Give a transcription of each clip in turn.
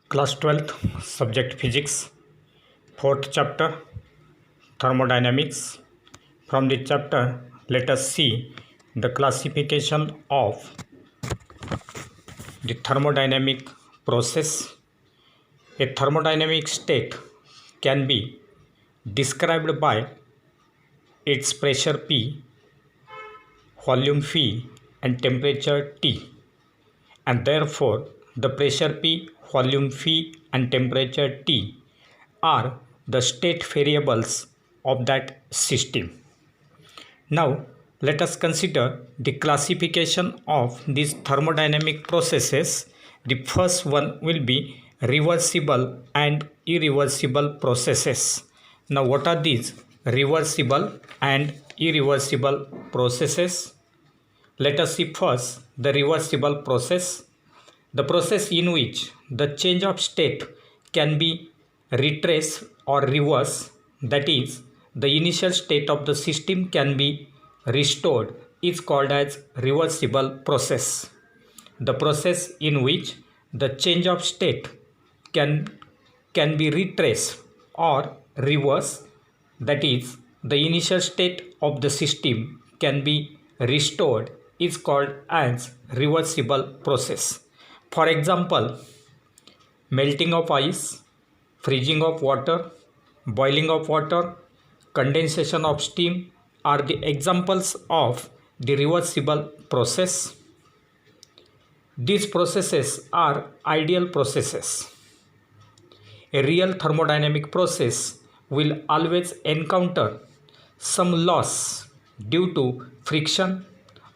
Class 12th, Subject Physics, 4th chapter, Thermodynamics. From this chapter, let us see the classification of the thermodynamic process. A thermodynamic state can be described by its pressure P, volume V, and temperature T, and therefore the pressure P, volume V, and temperature T are the state variables of that system. Now, let us consider the classification of these thermodynamic processes. The first one will be reversible and irreversible processes. Now, what are these reversible and irreversible processes? Let us see first the reversible process. The process in which the change of state can be retraced or reversed, that is, the initial state of the system can be restored, is called as reversible process. The process in which the change of state can be retraced or reversed, that is, the initial state of the system can be restored, is called as reversible process. For example, melting of ice, freezing of water, boiling of water, condensation of steam are the examples of the reversible process. These processes are ideal processes. A real thermodynamic process will always encounter some loss due to friction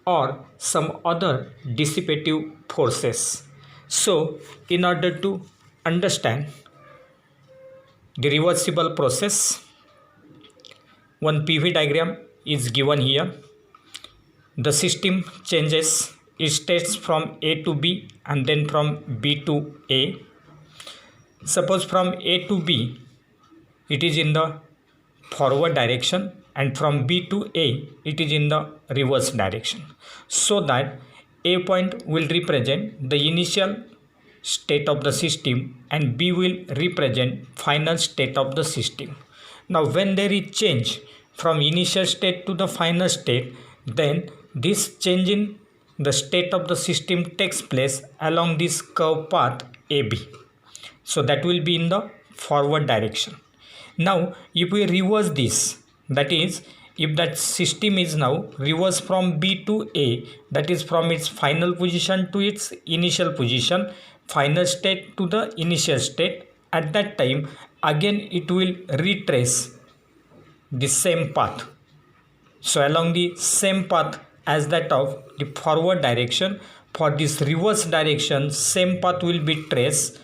or some other dissipative forces. So, in order to understand the reversible process, one PV diagram is given here. The system changes its states from A to B and then from B to A. Suppose from A to B, it is in the forward direction, and from B to A, it is in the reverse direction. So that A point will represent the initial state of the system and B will represent final state of the system. Now when there is change from initial state to the final state, then this change in the state of the system takes place along this curve path AB. So that will be in the forward direction. Now if we reverse this, that is, if that system is now reversed from B to A, that is from its final position to its initial position, final state to the initial state, at that time again it will retrace the same path. So along the same path as that of the forward direction, for this reverse direction same path will be traced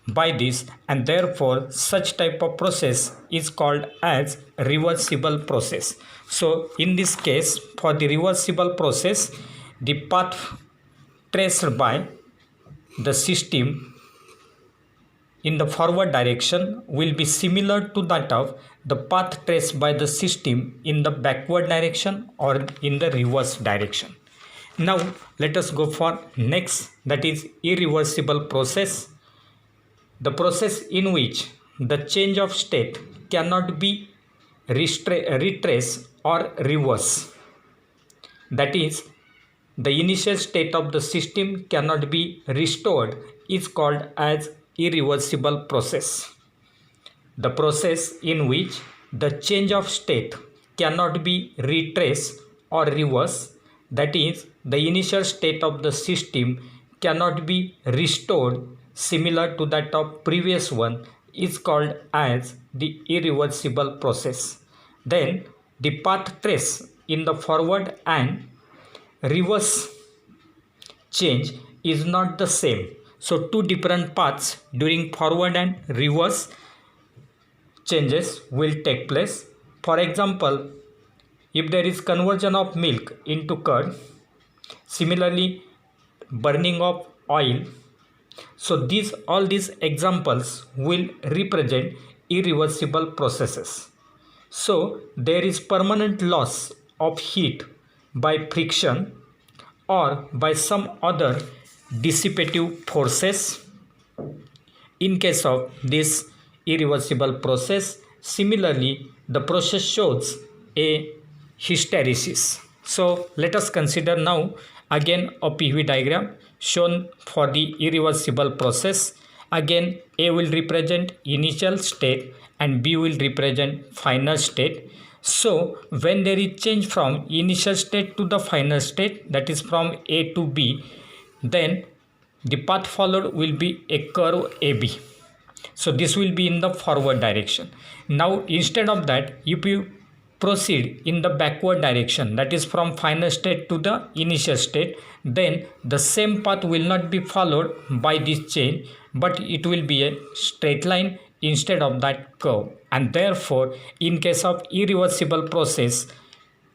by this, and therefore such type of process is called as reversible process. So in this case, for the reversible process, the path traced by the system in the forward direction will be similar to that of the path traced by the system in the backward direction or in the reverse direction. Now let us go for next, that is irreversible process. The process in which the change of state cannot be retraced or reversed, that is, the initial state of the system cannot be restored, is called as irreversible process. The process in which the change of state cannot be retraced or reversed, that is, the initial state of the system cannot be restored similar to that of previous one, is called as the irreversible process. Then the path trace in the forward and reverse change is not the same. So two different paths during forward and reverse changes will take place. For example, if there is conversion of milk into curd, similarly burning of oil, so all these examples will represent irreversible processes. So there is permanent loss of heat by friction or by some other dissipative forces. in case of this irreversible process. Similarly, the process shows a hysteresis. So let us consider now again a PV diagram shown for the irreversible process. Again, A will represent initial state and B will represent final state. So when there is change from initial state to the final state, that is from A to B, then the path followed will be a curve AB. So this will be in the forward direction. Now instead of that, if you proceed in the backward direction, that is from final state to the initial state, then the same path will not be followed by this change, but it will be a straight line instead of that curve. And therefore, in case of irreversible process,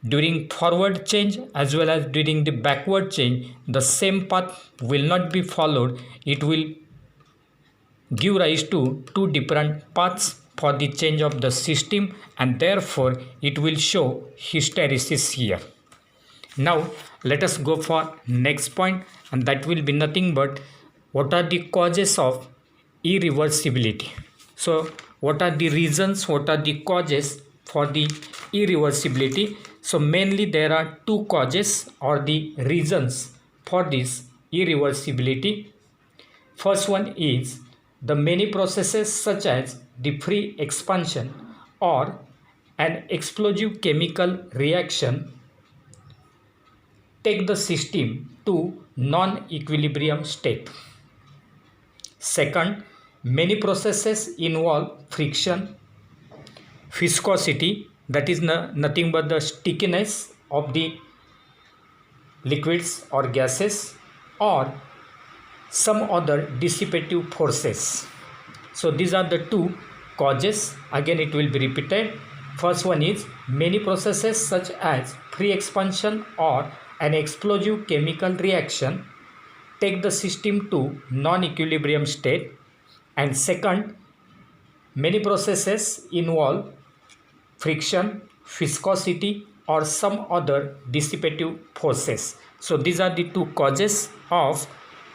during forward change as well as during the backward change, the same path will not be followed. It will give rise to two different paths for the change of the system, and therefore it will show hysteresis here. Now let us go for next point, and that will be nothing but what are the causes of irreversibility. So what are the reasons, what are the causes for the irreversibility? So mainly there are two causes or the reasons for this irreversibility. First one is the many processes such as the free expansion or an explosive chemical reaction take the system to non-equilibrium state. Second, many processes involve friction, viscosity, that is nothing but the stickiness of the liquids or gases, or some other dissipative forces. So these are the two causes. Again it will be repeated. First one is many processes such as free expansion or an explosive chemical reaction take the system to non-equilibrium state. And second, many processes involve friction, viscosity, or some other dissipative forces. So these are the two causes of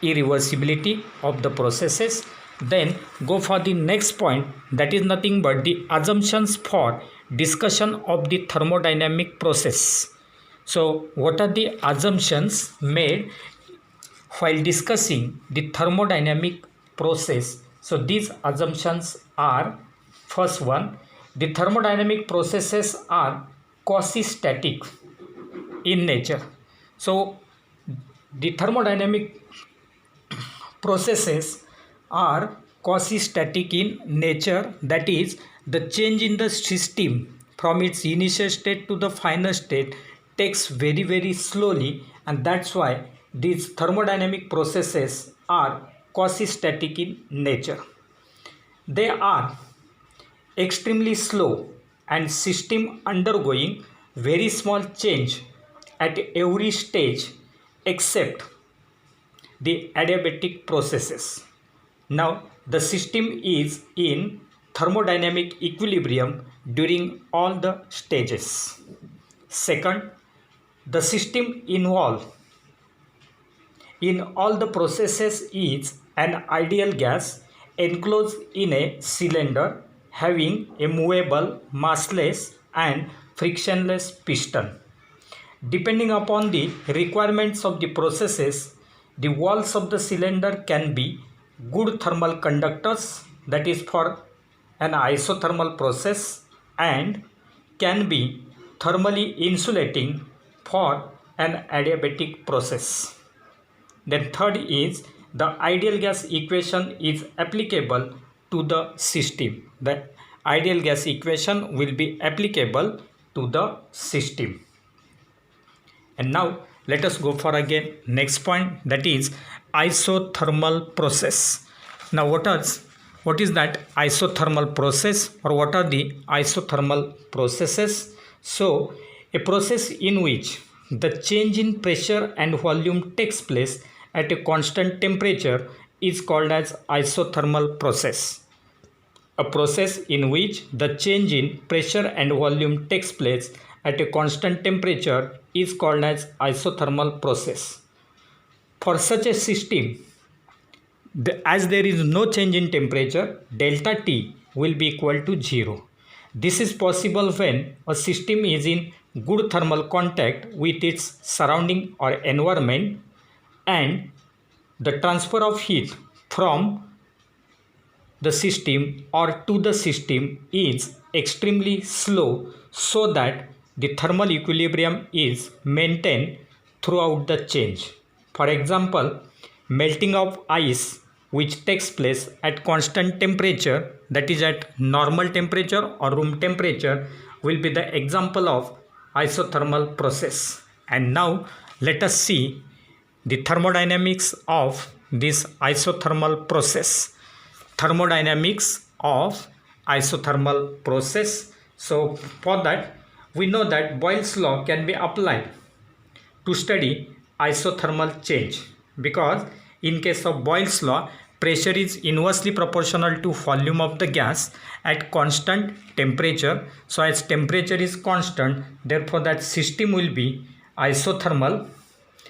irreversibility of the processes. Then go for the next point, that is nothing but the assumptions for discussion of the thermodynamic process. So what are the assumptions made while discussing the thermodynamic process? So these assumptions are: first one, the thermodynamic processes are quasi-static in nature. So the thermodynamic processes are quasi-static in nature, that is, the change in the system from its initial state to the final state takes very slowly, and that's why these thermodynamic processes are quasi-static in nature. They are extremely slow and system undergoing very small change at every stage except the adiabatic processes. Now the system is in thermodynamic equilibrium during all the stages. Second, the system involved in all the processes is an ideal gas enclosed in a cylinder having a movable, massless and frictionless piston. Depending upon the requirements of the processes, the walls of the cylinder can be good thermal conductors, that is for an isothermal process, and can be thermally insulating for an adiabatic process. Then third is the ideal gas equation is applicable to the system. The ideal gas equation will be applicable to the system. And now let us go for again next point, that is isothermal process. Now what is that isothermal process, or what are the isothermal processes? So a process in which the change in pressure and volume takes place at a constant temperature is called as isothermal process. A process in which the change in pressure and volume takes place at a constant temperature is called as isothermal process. For such a system, as there is no change in temperature, delta T will be equal to 0. This is possible when a system is in good thermal contact with its surrounding or environment and the transfer of heat from the system or to the system is extremely slow, so that the thermal equilibrium is maintained throughout the change. For example, melting of ice which takes place at constant temperature, that is at normal temperature or room temperature, will be the example of isothermal process. And now let us see the thermodynamics of this isothermal process. Thermodynamics of isothermal process. So for that, we know that Boyle's law can be applied to study isothermal change, because in case of Boyle's law, pressure is inversely proportional to volume of the gas at constant temperature. So as temperature is constant, therefore that system will be isothermal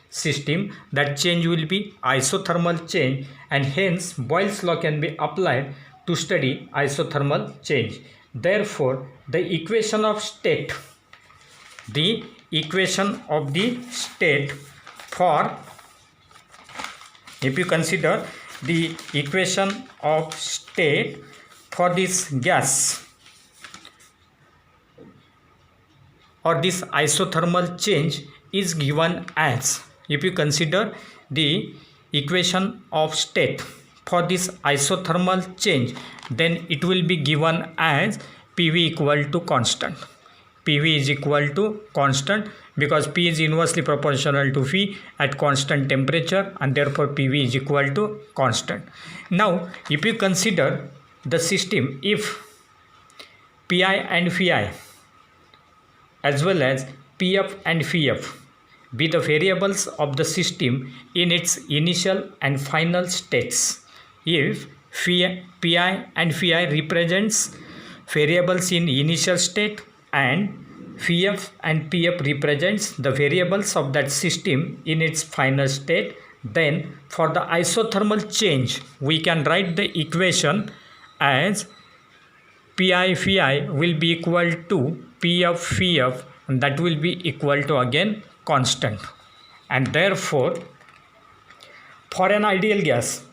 system, that change will be isothermal change, and hence Boyle's law can be applied to study isothermal change. Therefore the equation of state for, if you consider the equation of state for this gas or this isothermal change is given as, if you consider the equation of state for this isothermal change, then it will be given as PV equal to constant. PV is equal to constant because P is inversely proportional to V at constant temperature, and therefore PV is equal to constant. Now if you consider the system, if Pi and Vi as well as Pf and Vf be the variables of the system in its initial and final states, if Pi and Vi represents variables in initial state and Vf and Pf represents the variables of that system in its final state, then for the isothermal change we can write the equation as Pi Vi will be equal to Pf Vf, and that will be equal to again constant. And therefore for an ideal gas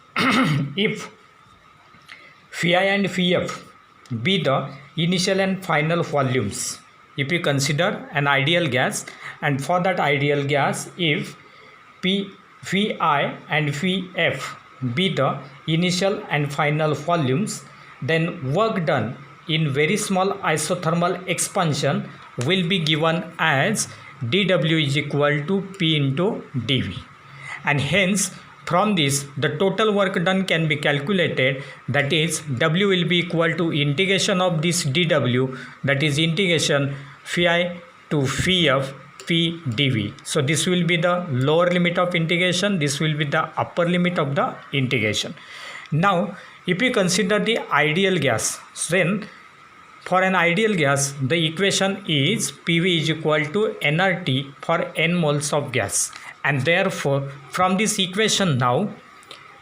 if Vi and Vf be the initial and final volumes, if you consider an ideal gas, and for that ideal gas if Vi and Vf be the initial and final volumes, then work done in very small isothermal expansion will be given as dW is equal to P into dV, and hence from this the total work done can be calculated, that is W will be equal to integration of this dW, that is integration Vi to Vf P dV. So this will be the lower limit of integration, this will be the upper limit of the integration. Now if you consider the ideal gas, then for an ideal gas the equation is PV is equal to nRT for n moles of gas, and therefore from this equation now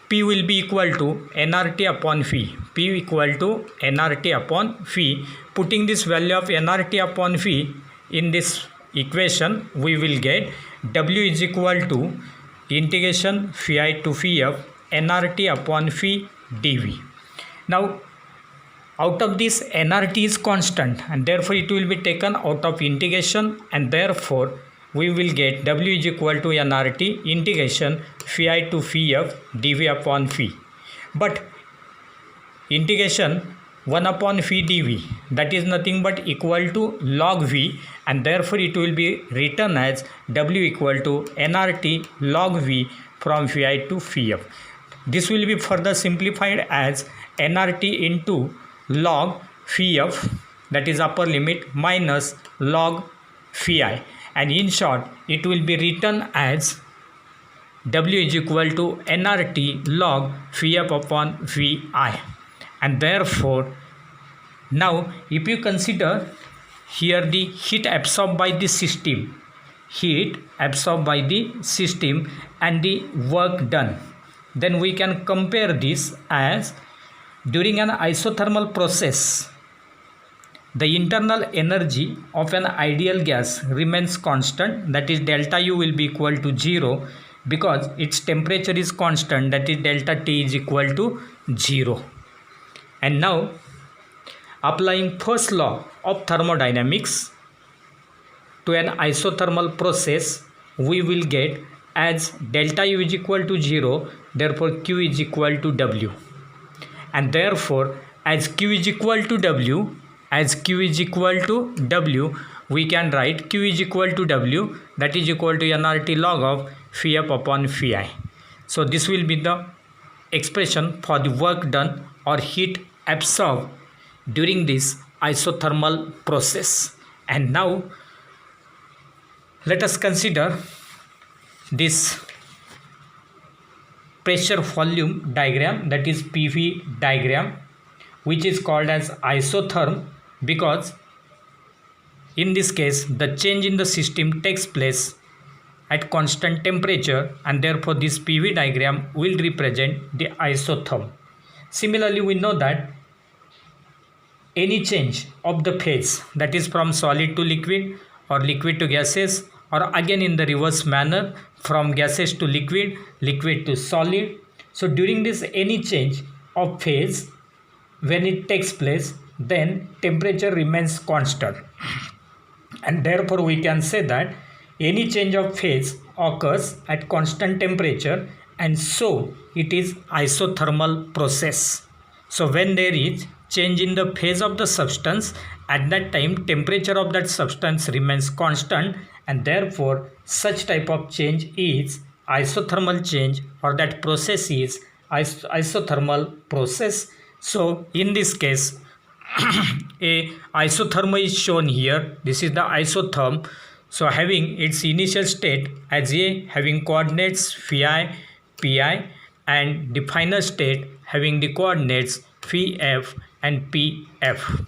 P will be equal to nRT upon V, P equal to nRT upon V. Putting this value of nRT upon V in this equation, we will get W is equal to integration Vi to Vf nRT upon V dV. Now out of this nRT is constant, and therefore it will be taken out of integration, and therefore we will get W is equal to nRT integration Vi to Vf dV upon V. But integration 1 upon V dV, that is nothing but equal to log V, and therefore it will be written as W equal to nRT log V from Vi to Vf. This will be further simplified as nRT into log Vf, that is upper limit, minus log Vi, and in short it will be written as W is equal to nRT log Vf upon Vi. And therefore now if you consider here the heat absorbed by the system and the work done, then we can compare this as during an isothermal process, the internal energy of an ideal gas remains constant, that is delta U will be equal to 0 because its temperature is constant, that is delta T is equal to 0. And now applying first law of thermodynamics to an isothermal process, we will get as delta U is equal to 0, therefore Q is equal to W. And therefore as Q is equal to W, we can write Q is equal to W, that is equal to nRT log of phi F upon phi I. So this will be the expression for the work done or heat absorbed during this isothermal process. And now let us consider this pressure volume diagram, that is PV diagram, which is called as isotherm because in this case the change in the system takes place at constant temperature, and therefore this PV diagram will represent the isotherm. Similarly, we know that any change of the phase, that is from solid to liquid or liquid to gases, or again in the reverse manner from gases to liquid, liquid to solid. So during this any change of phase, when it takes place, then temperature remains constant, and therefore we can say that any change of phase occurs at constant temperature, and so it is isothermal process. So when there is change in the phase of the substance, at that time temperature of that substance remains constant, and therefore such type of change is isothermal change, or that process is isothermal process. So in this case a isotherm is shown here. This is the isotherm. So having its initial state as A, having coordinates phi I, pi, and the final state having the coordinates phi F and pf.